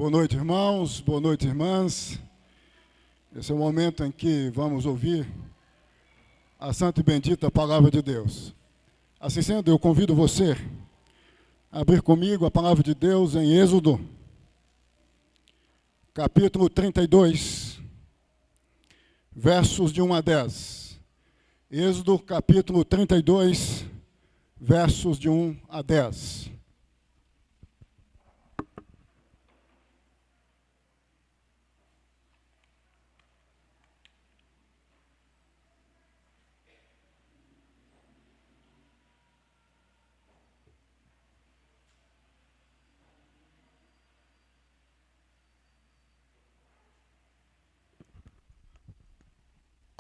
Boa noite, irmãos, boa noite, irmãs. Esse é o momento em que vamos ouvir a santa e bendita palavra de Deus. Assim sendo, eu convido você a abrir comigo a palavra de Deus em Êxodo, capítulo 32, versos de 1 a 10. Êxodo, capítulo 32, versos de 1 a 10.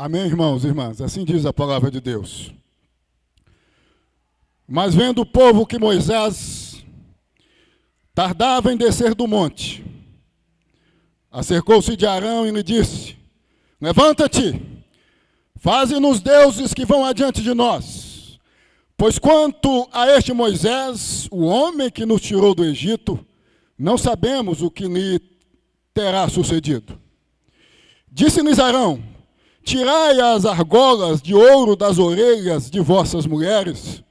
Amém, irmãos e irmãs? Assim diz a palavra de Deus. Mas vendo o povo que Moisés tardava em descer do monte, acercou-se de Arão e lhe disse: levanta-te, faze-nos deuses que vão adiante de nós. Pois quanto a este Moisés, o homem que nos tirou do Egito, não sabemos o que lhe terá sucedido. Disse-lhes Arão: tirai as argolas de ouro das orelhas de vossas mulheres,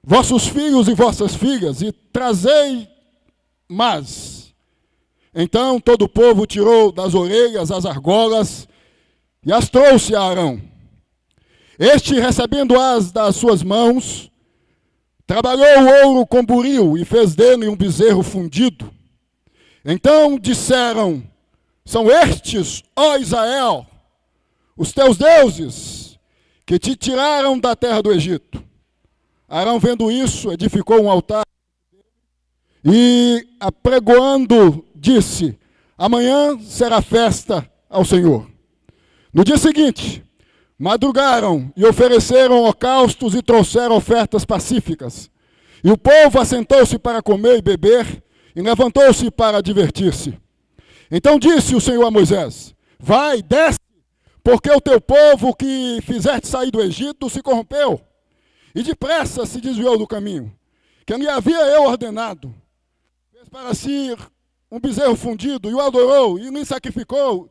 vossos filhos e vossas filhas, e trazei mas. Então todo o povo tirou das orelhas as argolas e as trouxe a Arão. Este, recebendo-as das suas mãos, trabalhou o ouro com buril e fez dele um bezerro fundido. Então disseram: são estes, ó Israel, os teus deuses, que te tiraram da terra do Egito. Arão, vendo isso, edificou um altar e, apregoando, disse: amanhã será festa ao Senhor. No dia seguinte, madrugaram e ofereceram holocaustos e trouxeram ofertas pacíficas. E o povo assentou-se para comer e beber, e levantou-se para divertir-se. Então disse o Senhor a Moisés: vai, desce, porque o teu povo que fizeste sair do Egito se corrompeu, e depressa se desviou do caminho, que lhe havia eu ordenado. Fez para si um bezerro fundido, e o adorou, e lhe sacrificou.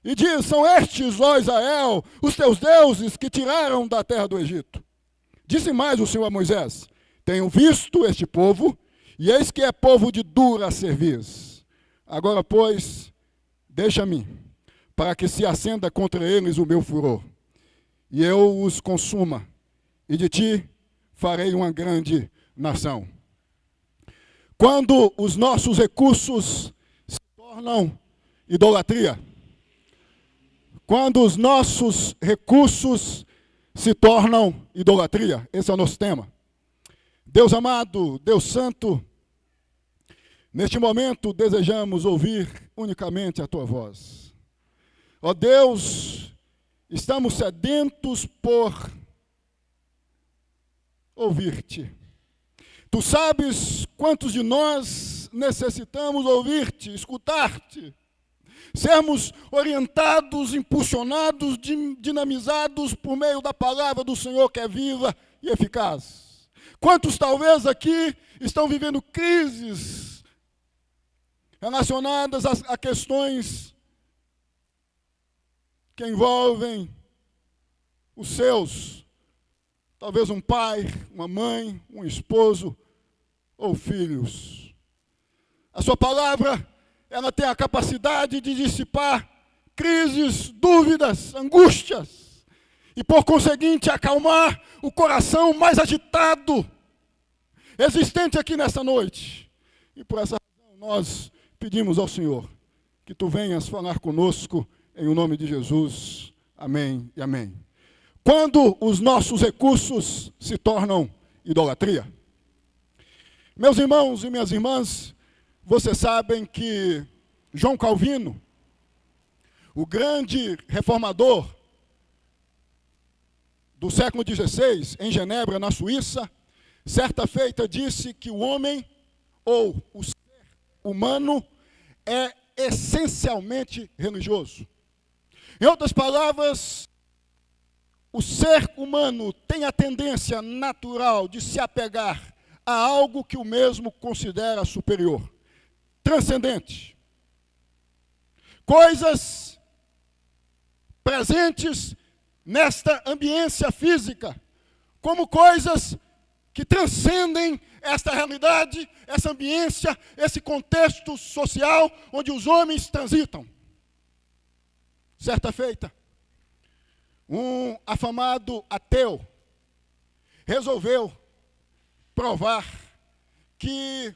E diz: são estes, ó Israel, os teus deuses que tiraram da terra do Egito. Disse mais o Senhor a Moisés: tenho visto este povo, e eis que é povo de dura cerviz. Agora, pois, deixa-me, para que se acenda contra eles o meu furor, e eu os consuma, e de ti farei uma grande nação. Quando os nossos recursos se tornam idolatria, quando os nossos recursos se tornam idolatria, esse é o nosso tema. Deus amado, Deus santo, neste momento desejamos ouvir unicamente a tua voz. Ó Deus, estamos sedentos por ouvir-te. Tu sabes quantos de nós necessitamos ouvir-te, escutar-te, sermos orientados, impulsionados, dinamizados por meio da palavra do Senhor que é viva e eficaz. Quantos talvez aqui estão vivendo crises relacionadas a questões que envolvem os seus, talvez um pai, uma mãe, um esposo ou filhos. A sua palavra, ela tem a capacidade de dissipar crises, dúvidas, angústias, e por conseguinte acalmar o coração mais agitado existente aqui nessa noite. E por essa razão nós pedimos ao Senhor que tu venhas falar conosco em nome de Jesus. Amém e amém. Quando os nossos recursos se tornam idolatria. Meus irmãos e minhas irmãs, vocês sabem que João Calvino, o grande reformador do século XVI, em Genebra, na Suíça, certa feita disse que o homem, ou o ser humano, é essencialmente religioso. Em outras palavras, o ser humano tem a tendência natural de se apegar a algo que o mesmo considera superior, transcendente. coisas presentes nesta ambiência física, como coisas que transcendem esta realidade, essa ambiência, esse contexto social onde os homens transitam. Certa feita, um afamado ateu resolveu provar que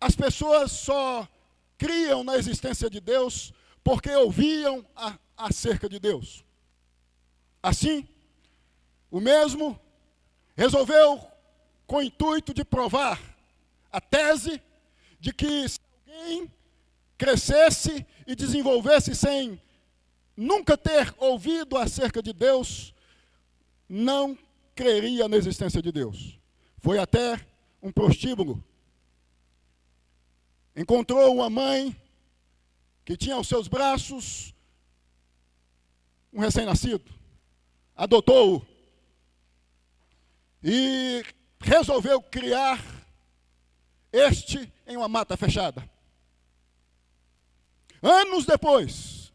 as pessoas só criam na existência de Deus porque ouviam acerca de Deus. Assim, o mesmo resolveu, com o intuito de provar a tese de que se alguém crescesse e desenvolvesse sem nunca ter ouvido acerca de Deus, não creria na existência de Deus. Foi até um prostíbulo. Encontrou uma mãe que tinha aos seus braços um recém-nascido. Adotou-o. E resolveu criar este em uma mata fechada. Anos depois,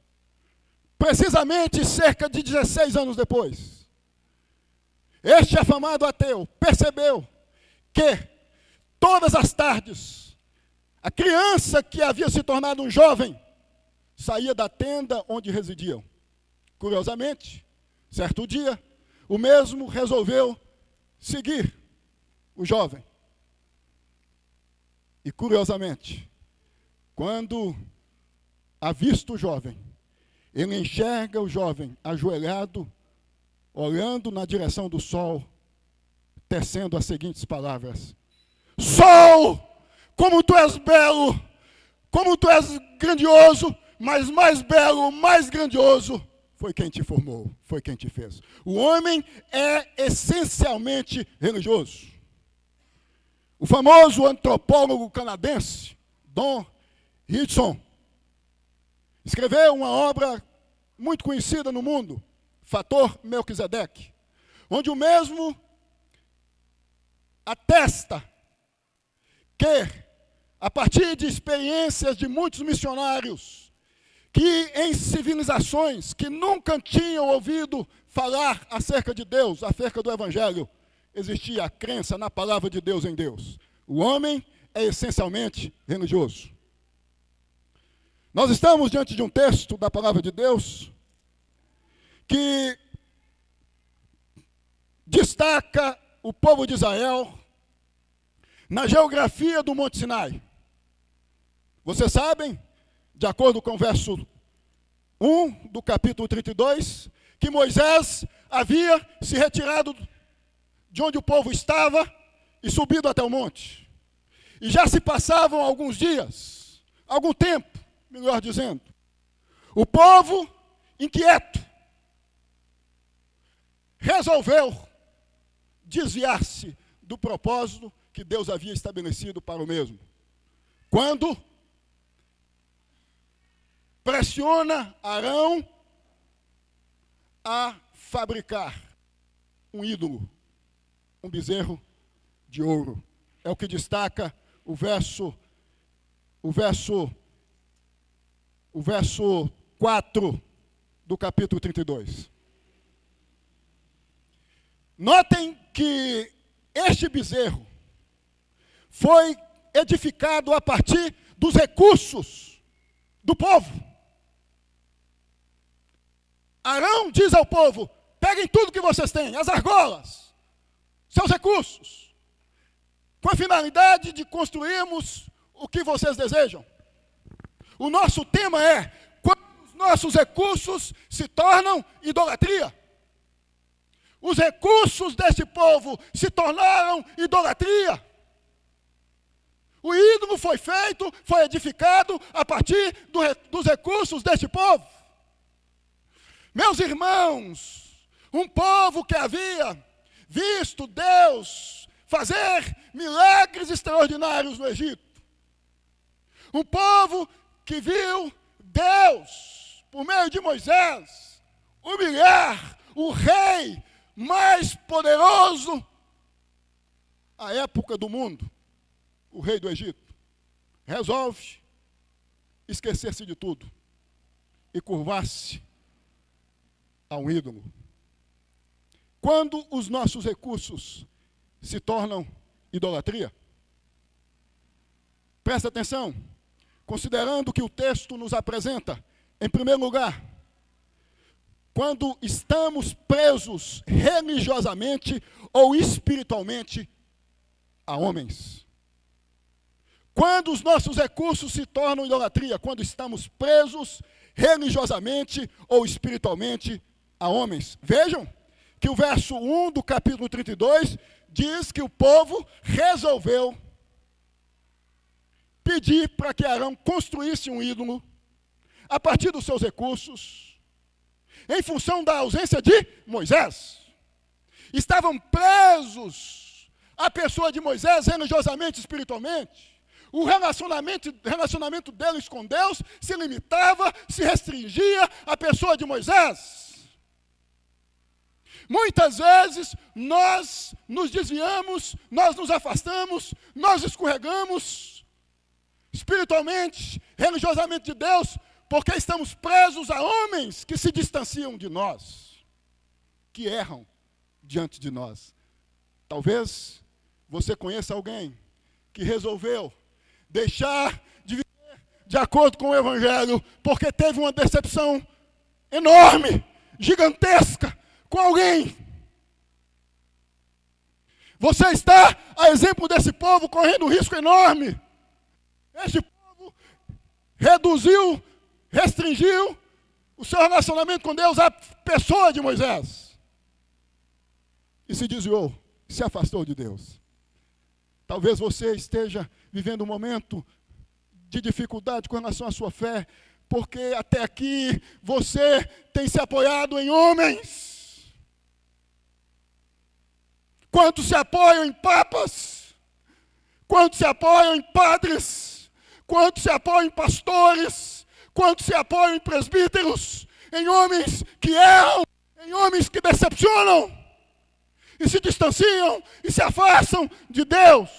precisamente cerca de 16 anos depois, este afamado ateu percebeu que todas as tardes, a criança que havia se tornado um jovem saía da tenda onde residiam. Curiosamente, certo dia, o mesmo resolveu seguir o jovem. E curiosamente, quando avista o jovem, ele enxerga o jovem ajoelhado, olhando na direção do sol, tecendo as seguintes palavras: Sol, como tu és belo, como tu és grandioso, mas mais belo, mais grandioso foi quem te formou, foi quem te fez. O homem é essencialmente religioso. O famoso antropólogo canadense, Don Hudson, escreveu uma obra muito conhecida no mundo, Fator Melquisedeque, onde o mesmo atesta que, a partir de experiências de muitos missionários, que em civilizações que nunca tinham ouvido falar acerca de Deus, acerca do Evangelho, existia a crença na palavra de Deus em Deus. O homem é essencialmente religioso. Nós estamos diante de um texto da palavra de Deus que destaca o povo de Israel na geografia do Monte Sinai. Vocês sabem, de acordo com o verso 1 do capítulo 32, que Moisés havia se retirado de onde o povo estava e subido até o monte. E já se passavam alguns dias, algum tempo, melhor dizendo. O povo, inquieto, resolveu desviar-se do propósito que Deus havia estabelecido para o mesmo. Quando pressiona Arão a fabricar um ídolo, um bezerro de ouro. É o que destaca o verso 4 do capítulo 32. Notem que este bezerro foi edificado a partir dos recursos do povo. Arão diz ao povo: peguem tudo que vocês têm, as argolas, seus recursos, com a finalidade de construirmos o que vocês desejam. O nosso tema é: quando os nossos recursos se tornam idolatria. Os recursos deste povo se tornaram idolatria. O ídolo foi feito, foi edificado a partir dos recursos deste povo. Meus irmãos, um povo que havia visto Deus fazer milagres extraordinários no Egito. Um povo que viu Deus, por meio de Moisés, humilhar o rei mais poderoso à época do mundo, o rei do Egito. Resolve esquecer-se de tudo e curvar-se a um ídolo. Quando os nossos recursos se tornam idolatria, presta atenção, considerando que o texto nos apresenta, em primeiro lugar, quando estamos presos religiosamente ou espiritualmente a homens. Quando os nossos recursos se tornam idolatria, quando estamos presos religiosamente ou espiritualmente a homens. Vejam que o verso 1 do capítulo 32 diz que o povo resolveu pedir para que Arão construísse um ídolo a partir dos seus recursos, em função da ausência de Moisés. Estavam presos à pessoa de Moisés religiosamente e espiritualmente. O relacionamento deles com Deus se limitava, se restringia à pessoa de Moisés. Muitas vezes nós nos desviamos, nós nos afastamos, nós escorregamos espiritualmente, religiosamente de Deus, porque estamos presos a homens que se distanciam de nós, que erram diante de nós. Talvez você conheça alguém que resolveu deixar de viver de acordo com o Evangelho, porque teve uma decepção enorme, gigantesca, com alguém. Você está, a exemplo desse povo, correndo um risco enorme. Este povo reduziu, restringiu o seu relacionamento com Deus à pessoa de Moisés. E se desviou, se afastou de Deus. Talvez você esteja vivendo um momento de dificuldade com relação à sua fé, porque até aqui você tem se apoiado em homens. Quantos se apoiam em papas? Quantos se apoiam em padres? Quantos se apoiam em pastores? Quantos se apoiam em presbíteros? Em homens que erram, em homens que decepcionam, e se distanciam, e se afastam de Deus.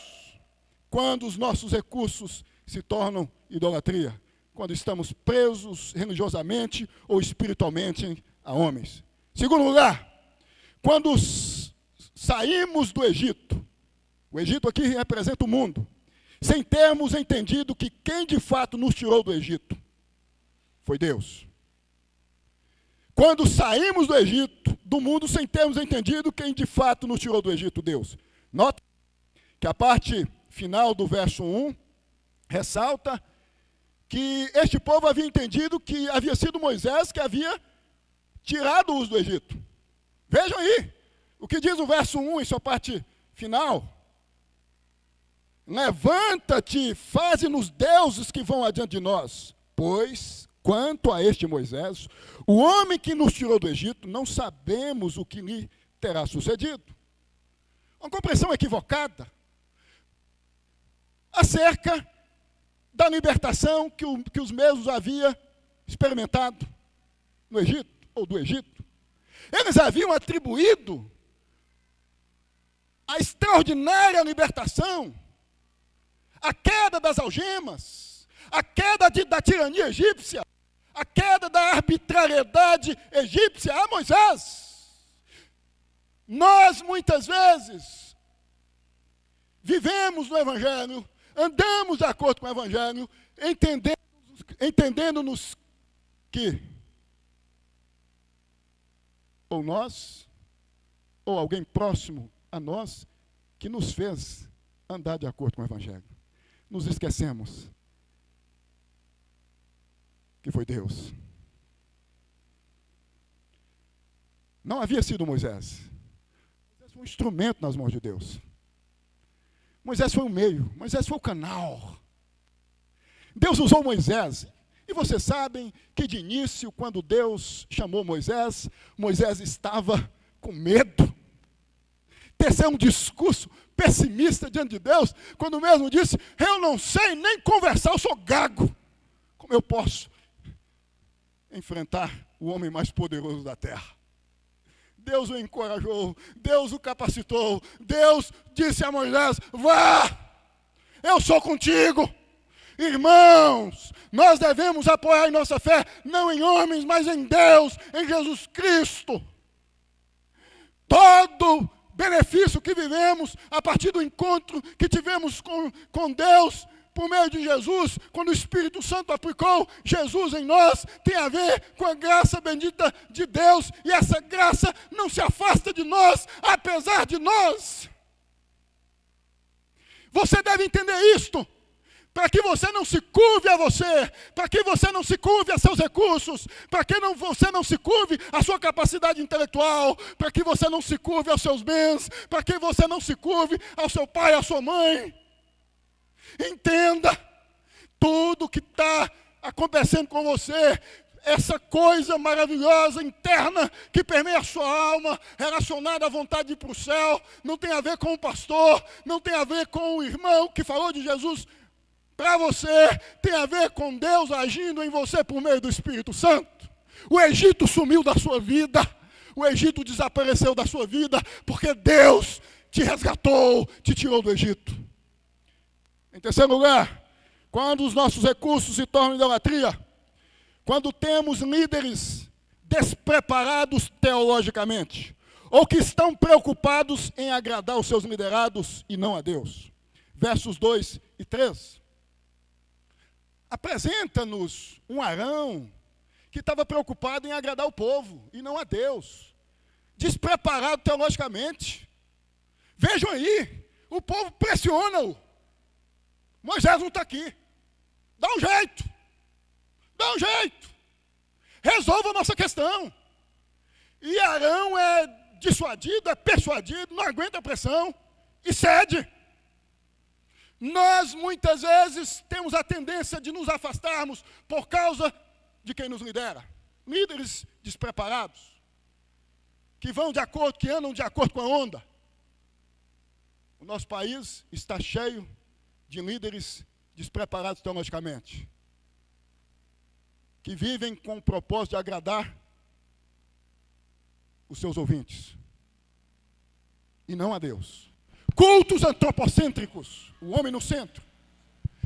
Quando os nossos recursos se tornam idolatria, quando estamos presos religiosamente ou espiritualmente a homens. Segundo lugar, quando saímos do Egito, o Egito aqui representa o mundo, sem termos entendido que quem de fato nos tirou do Egito foi Deus. Quando saímos do Egito, do mundo, sem termos entendido quem de fato nos tirou do Egito, Deus. Nota que a parte final do verso 1 ressalta que este povo havia entendido que havia sido Moisés que havia tirado-os do Egito. Vejam aí o que diz o verso 1 em sua parte final. Levanta-te, faze-nos deuses que vão adiante de nós, pois, quanto a este Moisés, o homem que nos tirou do Egito, não sabemos o que lhe terá sucedido. Uma compreensão equivocada acerca da libertação que os mesmos haviam experimentado no Egito, ou do Egito. Eles haviam atribuído a extraordinária libertação, a queda das algemas, a queda da tirania egípcia, a queda da arbitrariedade egípcia a Moisés. Nós, muitas vezes, vivemos no Evangelho, andamos de acordo com o Evangelho, entendendo-nos que ou nós, ou alguém próximo a nós, que nos fez andar de acordo com o Evangelho. Nos esquecemos que foi Deus. Não havia sido Moisés. Moisés foi um instrumento nas mãos de Deus. Moisés foi o meio, Moisés foi o canal. Deus usou Moisés. E vocês sabem que de início, quando Deus chamou Moisés, Moisés estava com medo. Tecer um discurso pessimista diante de Deus, quando mesmo disse, eu não sei nem conversar, eu sou gago. Como eu posso enfrentar o homem mais poderoso da terra? Deus o encorajou, Deus o capacitou, Deus disse a Moisés, vá, eu sou contigo. Irmãos, nós devemos apoiar em nossa fé, não em homens, mas em Deus, em Jesus Cristo. Todo benefício que vivemos a partir do encontro que tivemos com Deus, por meio de Jesus, quando o Espírito Santo aplicou Jesus em nós, tem a ver com a graça bendita de Deus, e essa graça não se afasta de nós, apesar de nós. Você deve entender isto, para que você não se curve a você, para que você não se curve a seus recursos, para que você não se curve a sua capacidade intelectual, para que você não se curve aos seus bens, para que você não se curve ao seu pai, à sua mãe. Entenda, tudo que está acontecendo com você, essa coisa maravilhosa, interna, que permeia a sua alma, relacionada à vontade de ir para o céu, não tem a ver com o pastor, não tem a ver com o irmão que falou de Jesus para você, tem a ver com Deus agindo em você por meio do Espírito Santo. O Egito sumiu da sua vida, o Egito desapareceu da sua vida, porque Deus te resgatou, te tirou do Egito. Em terceiro lugar, quando os nossos recursos se tornam idolatria, quando temos líderes despreparados teologicamente, ou que estão preocupados em agradar os seus liderados e não a Deus. Versos 2 e 3. Apresenta-nos um Arão que estava preocupado em agradar o povo e não a Deus. Despreparado teologicamente. Vejam aí, o povo pressiona-o. Moisés não está aqui. Dá um jeito. Dá um jeito. Resolva a nossa questão. E Arão é dissuadido, é persuadido, não aguenta a pressão e cede. Nós, muitas vezes, temos a tendência de nos afastarmos por causa de quem nos lidera. Líderes despreparados, que vão de acordo, que andam de acordo com a onda. O nosso país está cheio de líderes despreparados teologicamente, que vivem com o propósito de agradar os seus ouvintes, e não a Deus. Cultos antropocêntricos, o homem no centro.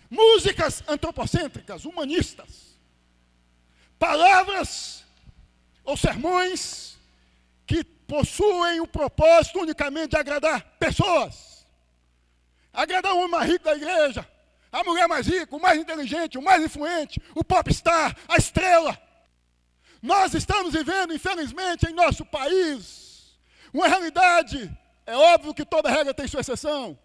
Músicas antropocêntricas, humanistas. Palavras ou sermões que possuem o propósito unicamente de agradar pessoas. Agradar o homem mais rico da igreja, a mulher mais rica, o mais inteligente, o mais influente, o popstar, a estrela. Nós estamos vivendo, infelizmente, em nosso país, uma realidade, é óbvio que toda regra tem sua exceção,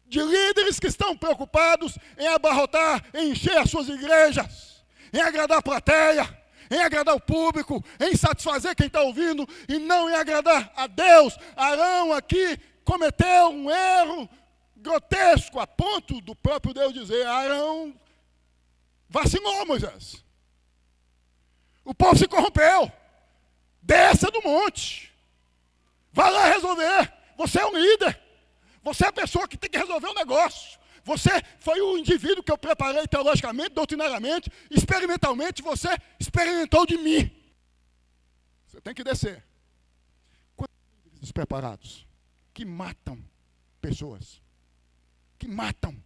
de líderes que estão preocupados em abarrotar, em encher as suas igrejas, em agradar a plateia, em agradar o público, em satisfazer quem está ouvindo, e não em agradar a Deus. Arão aqui cometeu um erro grotesco, a ponto do próprio Deus dizer: Arão vacilou, Moisés. O povo se corrompeu. Desça do monte. Vai lá resolver. Você é um líder. Você é a pessoa que tem que resolver o negócio. Você foi o indivíduo que eu preparei teologicamente, doutrinariamente, experimentalmente, você experimentou de mim. Você tem que descer. Quantos líderes despreparados que matam pessoas? Que matam.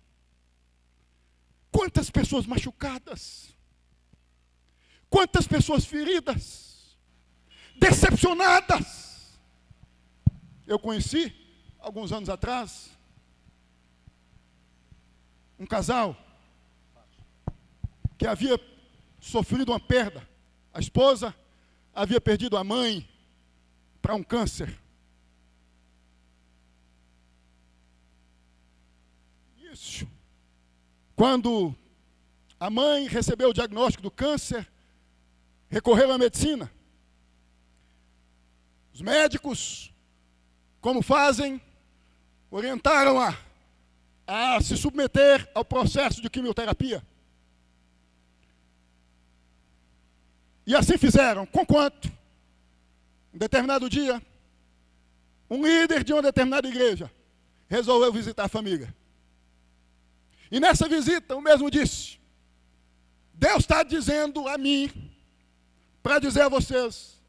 Quantas pessoas machucadas. Quantas pessoas feridas. Decepcionadas. Eu conheci, alguns anos atrás, um casal que havia sofrido uma perda. A esposa havia perdido a mãe para um câncer. Isso. Quando a mãe recebeu o diagnóstico do câncer, recorreu à medicina. Os médicos, como fazem, orientaram-a a se submeter ao processo de quimioterapia. E assim fizeram, conquanto, um determinado dia, um líder de uma determinada igreja resolveu visitar a família. E nessa visita, o mesmo disse: Deus está dizendo a mim, para dizer a vocês,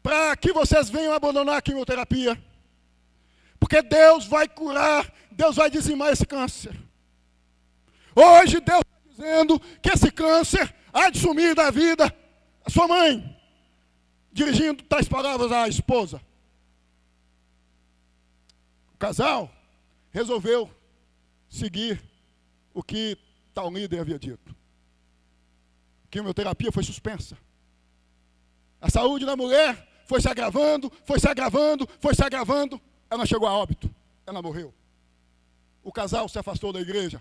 para que vocês venham abandonar a quimioterapia, porque Deus vai curar, Deus vai dizimar esse câncer. Hoje Deus está dizendo que esse câncer há de sumir da vida da sua mãe, dirigindo tais palavras à esposa. O casal resolveu seguir o que tal líder havia dito. A quimioterapia foi suspensa. A saúde da mulher foi se agravando, foi se agravando, foi se agravando. Ela chegou a óbito, ela morreu. O casal se afastou da igreja.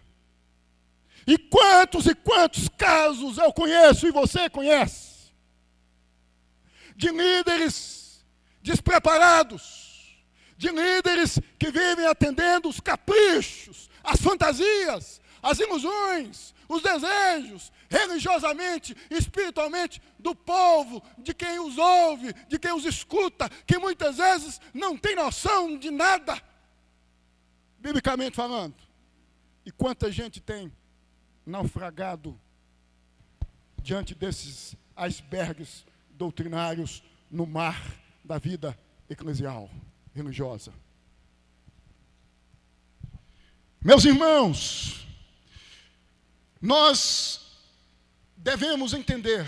E quantos casos eu conheço e você conhece, de líderes despreparados, de líderes que vivem atendendo os caprichos, as fantasias, as ilusões, os desejos, religiosamente, espiritualmente, do povo, de quem os ouve, de quem os escuta, que muitas vezes não tem noção de nada, biblicamente falando. E quanta gente tem naufragado diante desses icebergs doutrinários no mar da vida eclesial, religiosa. Meus irmãos, nós devemos entender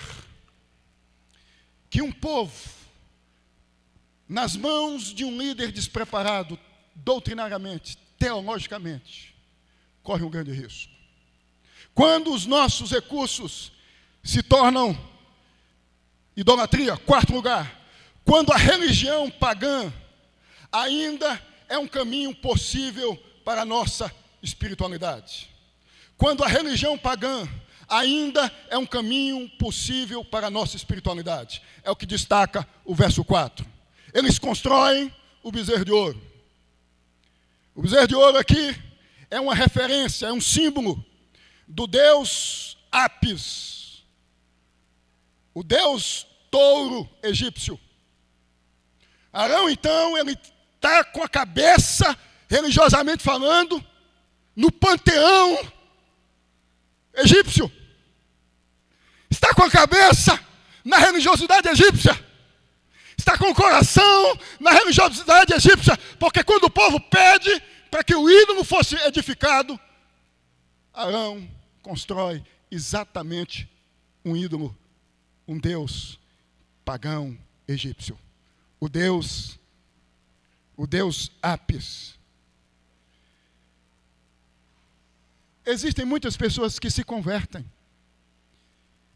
que um povo, nas mãos de um líder despreparado, doutrinariamente, teologicamente, corre um grande risco. Quando os nossos recursos se tornam idolatria, quarto lugar, quando a religião pagã ainda é um caminho possível para a nossa espiritualidade. Quando a religião pagã ainda é um caminho possível para a nossa espiritualidade. É o que destaca o verso 4. Eles constroem o bezerro de ouro. O bezerro de ouro aqui é uma referência, é um símbolo do deus Apis, o deus touro egípcio. Arão, então, ele está com a cabeça, religiosamente falando, no panteão egípcio. Está com a cabeça na religiosidade egípcia. Está com o coração na religiosidade egípcia. Porque quando o povo pede para que o ídolo fosse edificado, Arão constrói exatamente um ídolo, um deus pagão egípcio. O deus Apis. Existem muitas pessoas que se convertem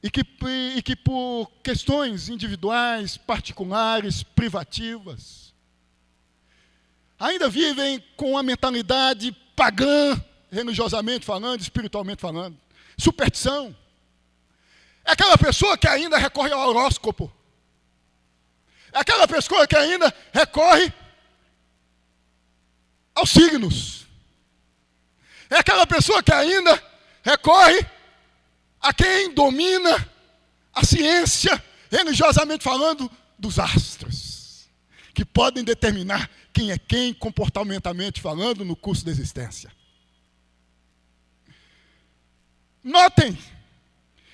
e que por questões individuais, particulares, privativas, ainda vivem com a mentalidade pagã, religiosamente falando, espiritualmente falando. Superstição. É aquela pessoa que ainda recorre ao horóscopo. É aquela pessoa que ainda recorre aos signos. É aquela pessoa que ainda recorre a quem domina a ciência, religiosamente falando, dos astros, que podem determinar quem é quem, comportamentalmente falando, no curso da existência. Notem,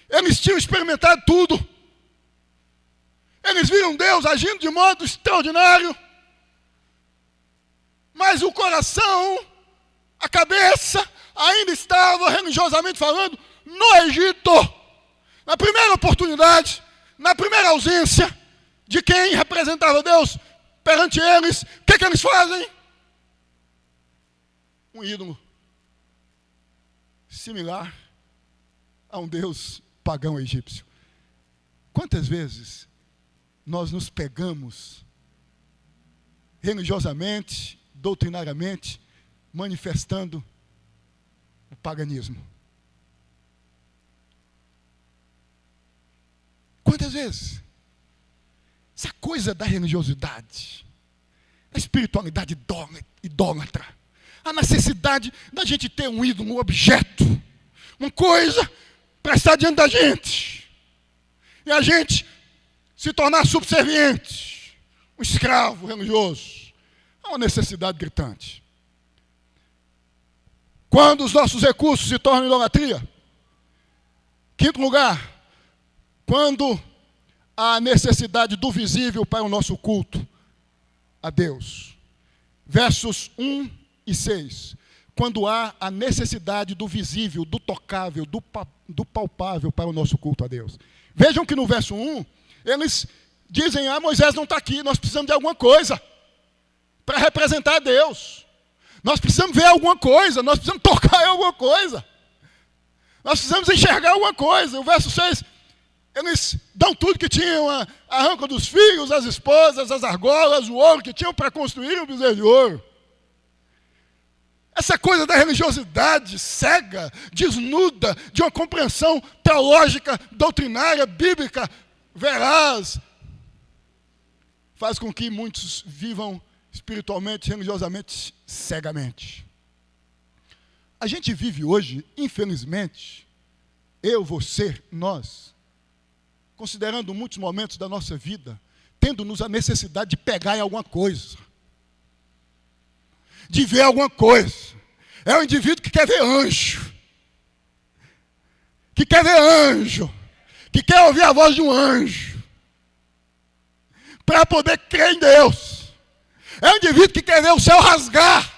eles tinham experimentado tudo. Eles viram Deus agindo de modo extraordinário, mas o coração, a cabeça, ainda estava, religiosamente falando, no Egito. Na primeira oportunidade, na primeira ausência de quem representava Deus perante eles, o que eles fazem? Um ídolo similar a um deus pagão egípcio. Quantas vezes nós nos pegamos religiosamente, doutrinariamente, manifestando o paganismo? Quantas vezes? Essa coisa da religiosidade, a espiritualidade idólatra, a necessidade da gente ter um ídolo, um objeto, uma coisa para estar diante da gente, e a gente se tornar subserviente, um escravo religioso. É uma necessidade gritante. Quando os nossos recursos se tornam idolatria. Quinto lugar, quando há necessidade do visível para o nosso culto a Deus. Versos 1 e 6. quando há a necessidade do visível, do tocável, do palpável para o nosso culto a Deus. Vejam que no verso 1, eles dizem, Moisés não está aqui, nós precisamos de alguma coisa para representar a Deus. Nós precisamos ver alguma coisa, nós precisamos tocar em alguma coisa. Nós precisamos enxergar alguma coisa. O verso 6, eles dão tudo que tinham, arrancam dos filhos, as esposas, as argolas, o ouro que tinham para construir um bezerro de ouro. Essa coisa da religiosidade cega, desnuda de uma compreensão teológica, doutrinária, bíblica, veraz, faz com que muitos vivam espiritualmente, religiosamente, cegamente. A gente vive hoje, infelizmente, eu, você, nós, considerando muitos momentos da nossa vida, tendo-nos a necessidade de pegar em alguma coisa, de ver alguma coisa. É um indivíduo que quer ver anjo, que quer ouvir a voz de um anjo, para poder crer em Deus. É um indivíduo que quer ver o céu rasgar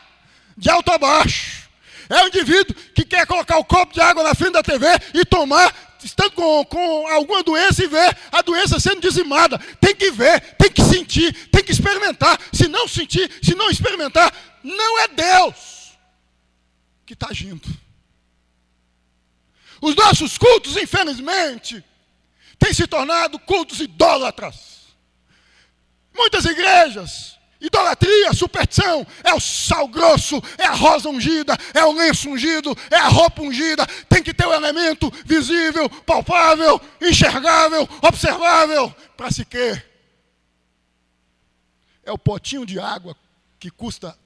de alto a baixo. É um indivíduo que quer colocar o copo de água na frente da TV e tomar, estando com alguma doença, e ver a doença sendo dizimada. Tem que ver, tem que sentir, tem que experimentar. Se não sentir, se não experimentar, não é Deus que está agindo. Os nossos cultos, infelizmente, têm se tornado cultos idólatras. Muitas igrejas, idolatria, superstição, é o sal grosso, é a rosa ungida, é o lenço ungido, é a roupa ungida. Tem que ter o elemento visível, palpável, enxergável, observável, para se crer. É o potinho de água que custa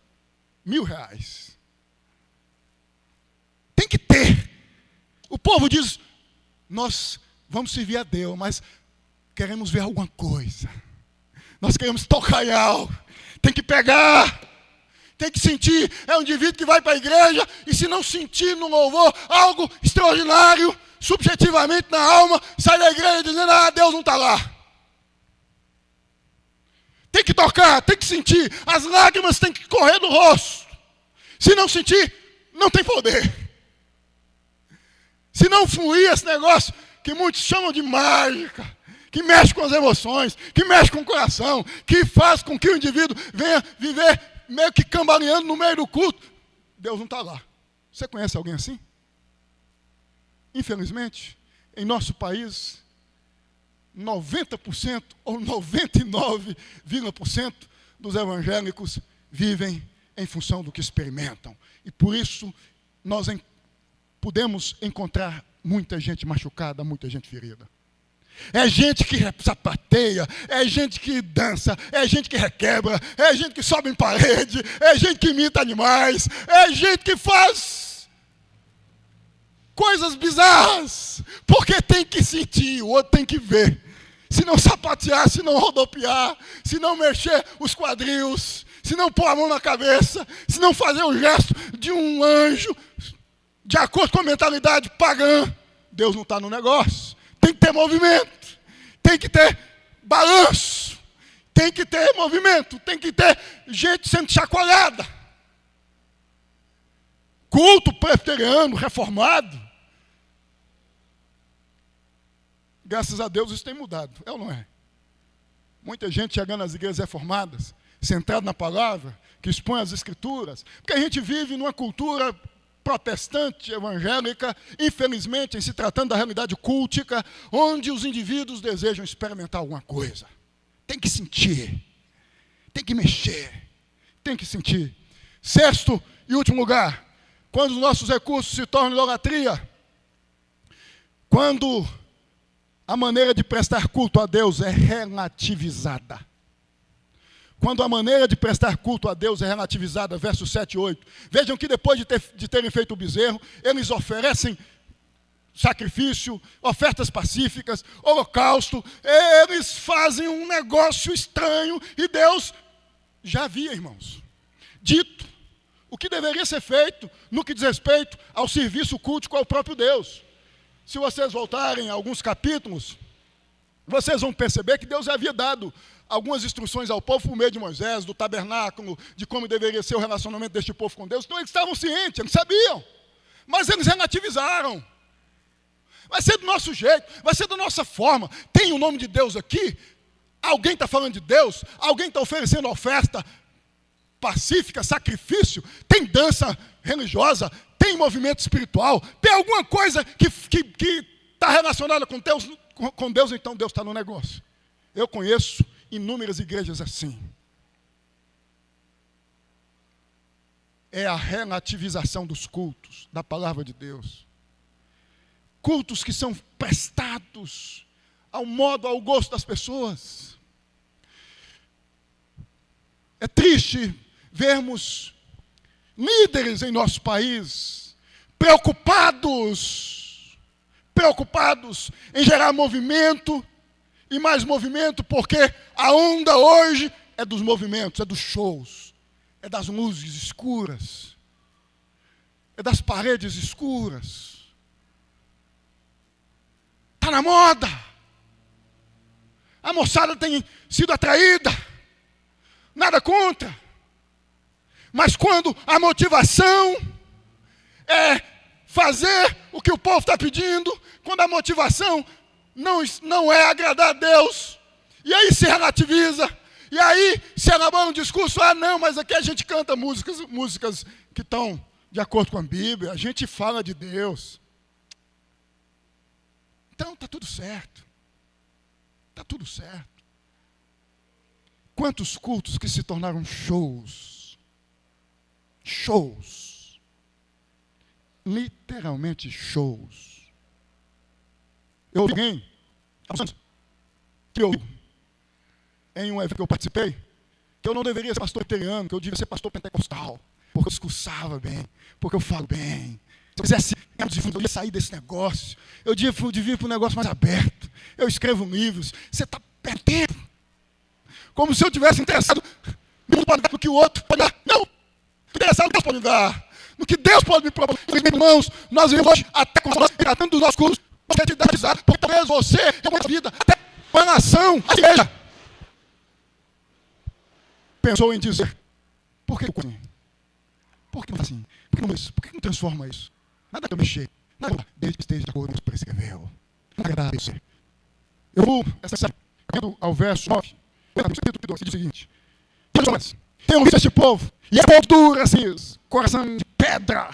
R$1.000. Tem que ter. O povo diz, nós vamos servir a Deus, mas queremos ver alguma coisa. Nós queremos tocar em algo. Tem que pegar, tem que sentir. É um indivíduo que vai para a igreja e, se não sentir no louvor algo extraordinário, subjetivamente na alma, sai da igreja dizendo, Deus não está lá. Tem que tocar, tem que sentir. As lágrimas têm que correr do rosto. Se não sentir, não tem poder. Se não fluir esse negócio que muitos chamam de mágica, que mexe com as emoções, que mexe com o coração, que faz com que o indivíduo venha viver meio que cambaleando no meio do culto, Deus não está lá. Você conhece alguém assim? Infelizmente, em nosso país, 90% ou 99,% dos evangélicos vivem em função do que experimentam. E por isso, nós podemos encontrar muita gente machucada, muita gente ferida. É gente que sapateia, é gente que dança, é gente que requebra, é gente que sobe em parede, é gente que imita animais, é gente que faz coisas bizarras, porque tem que sentir, o outro tem que ver. Se não sapatear, se não rodopiar, se não mexer os quadris, se não pôr a mão na cabeça, se não fazer o gesto de um anjo, de acordo com a mentalidade pagã, Deus não está no negócio. Tem que ter movimento, tem que ter balanço, tem que ter movimento, tem que ter gente sendo chacoalhada. Culto presbiteriano, reformado. Graças a Deus isso tem mudado, é ou não é? Muita gente chegando às igrejas reformadas, centrado na palavra, que expõe as escrituras, porque a gente vive numa cultura protestante, evangélica, infelizmente, em se tratando da realidade cultica, onde os indivíduos desejam experimentar alguma coisa. Tem que sentir, tem que mexer, tem que sentir. Sexto e último lugar, quando os nossos recursos se tornam idolatria, quando a maneira de prestar culto a Deus é relativizada. Quando a maneira de prestar culto a Deus é relativizada, versos 7 e 8. Vejam que depois de terem feito o bezerro, eles oferecem sacrifício, ofertas pacíficas, holocausto. Eles fazem um negócio estranho e Deus já havia, irmãos, dito o que deveria ser feito no que diz respeito ao serviço cultico ao próprio Deus. Se vocês voltarem a alguns capítulos, Vocês vão perceber que Deus havia dado algumas instruções ao povo por meio de Moisés, do tabernáculo, de como deveria ser o relacionamento deste povo com Deus. Então eles estavam cientes, eles sabiam. Mas eles relativizaram. Vai ser do nosso jeito, vai ser da nossa forma. Tem o nome de Deus aqui? Alguém está falando de Deus? Alguém está oferecendo oferta pacífica, sacrifício? Tem dança religiosa? Tem movimento espiritual? Tem alguma coisa que está relacionada com Deus? Então Deus está no negócio. Eu conheço inúmeras igrejas assim. É a relativização dos cultos, da palavra de Deus. Cultos que são prestados ao modo, ao gosto das pessoas. É triste vermos líderes em nosso país preocupados em gerar movimento e mais movimento, porque a onda hoje é dos movimentos, é dos shows, é das luzes escuras, é das paredes escuras. Está na moda. A moçada tem sido atraída. Nada contra. Mas quando a motivação é fazer o que o povo está pedindo, quando a motivação não é agradar a Deus, e aí se relativiza, e aí se elabora um discurso, não, mas aqui a gente canta músicas que estão de acordo com a Bíblia, a gente fala de Deus. Então está tudo certo. Está tudo certo. Quantos cultos que se tornaram shows. Shows. Literalmente shows. Eu ouvi alguém, que eu em um evento que eu participei, que eu não deveria ser pastor luterano, que eu devia ser pastor pentecostal, porque eu discursava bem, porque eu falo bem. Se eu quisesse, eu ia sair desse negócio. Eu devia ir para um negócio mais aberto. Eu escrevo livros. Você está perdendo. Como se eu tivesse interessado no que o outro pode dar. Não. Interessado no que Deus pode me dar. No que Deus pode me propor. Irmãos, nós vivemos hoje até com nós, tratando dos nossos cursos, porque talvez você tenha uma vida, até uma nação, a igreja, pensou em dizer, por que assim? Por que não assim? Por que não isso? Por que não transforma isso? Nada que eu mexer. Nada desde que esteja de acordo com o que prescreveu. Não agrada isso. Eu vou, ao verso 9, que diz o seguinte. Tenham visto este povo, e é povo duro assim, coração de pedra.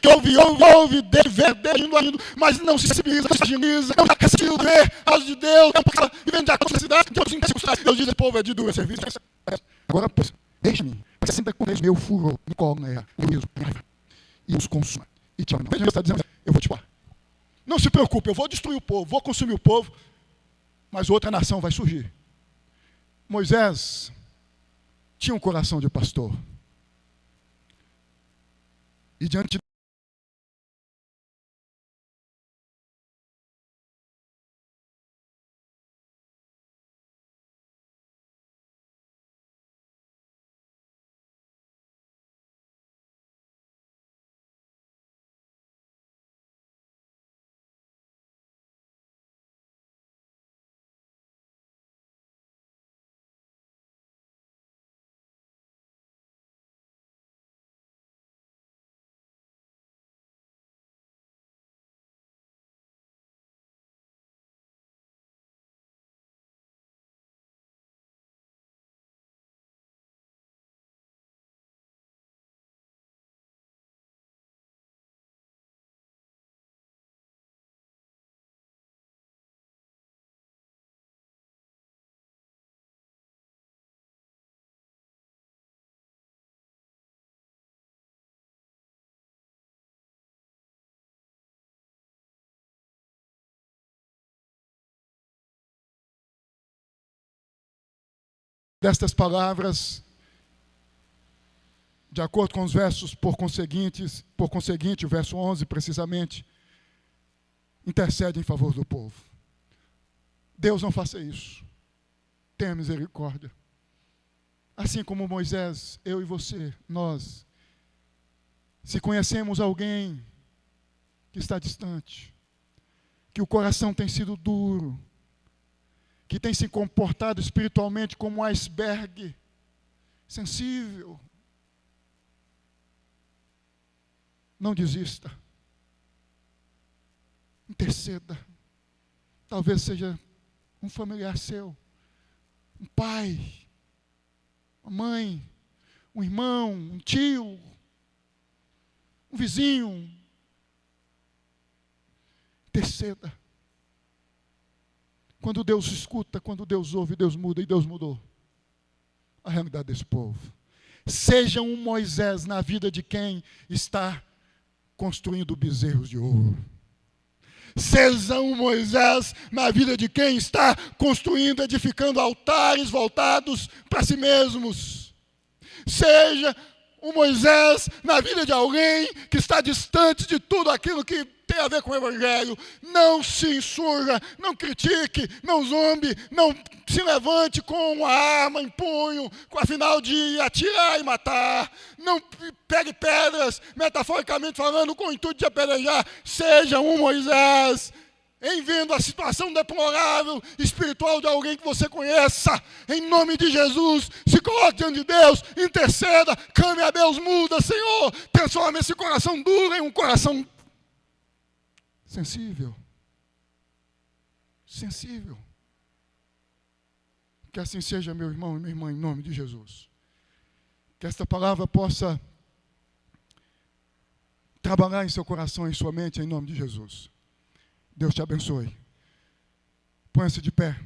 Que ouve, dele, mas não se sensibiliza, não se agiliza, não quer sentir o ver, a causa de Deus, não e vem da necessidade, Deus diz, esse povo é de duro serviço. Agora, pois, deixa-me, você senta com eles, meu furor, me colo, né, o mesmo, e os consuma. E te ama. Deus está dizendo, eu vou te pôr. Não se preocupe, eu vou destruir o povo, vou consumir o povo, mas outra nação vai surgir. Moisés tinha um coração de pastor. E diante destas palavras, de acordo com os versos por conseguinte, o verso 11 precisamente, intercede em favor do povo. Deus, não faça isso. Tenha misericórdia. Assim como Moisés, eu e você, nós, se conhecemos alguém que está distante, que o coração tem sido duro, que tem se comportado espiritualmente como um iceberg, sensível, não desista. Interceda. Talvez seja um familiar seu, um pai, uma mãe, um irmão, um tio, um vizinho. Interceda. Quando Deus escuta, quando Deus ouve, Deus muda, e Deus mudou a realidade desse povo. Seja um Moisés na vida de quem está construindo bezerros de ouro. Seja um Moisés na vida de quem está construindo, edificando altares voltados para si mesmos. Seja um Moisés na vida de alguém que está distante de tudo aquilo que tem a ver com o Evangelho. Não se insurja, não critique, não zombe, não se levante com uma arma em punho, com a final de atirar e matar. Não pegue pedras, metaforicamente falando, com o intuito de apedrejar. Seja um Moisés em vendo a situação deplorável espiritual de alguém que você conheça. Em nome de Jesus, se coloque diante de Deus, interceda, clame a Deus, muda, Senhor, transforma esse coração duro em um coração sensível. Sensível. Que assim seja, meu irmão e minha irmã, em nome de Jesus. Que esta palavra possa trabalhar em seu coração e em sua mente, em nome de Jesus. Deus te abençoe. Ponha-se de pé.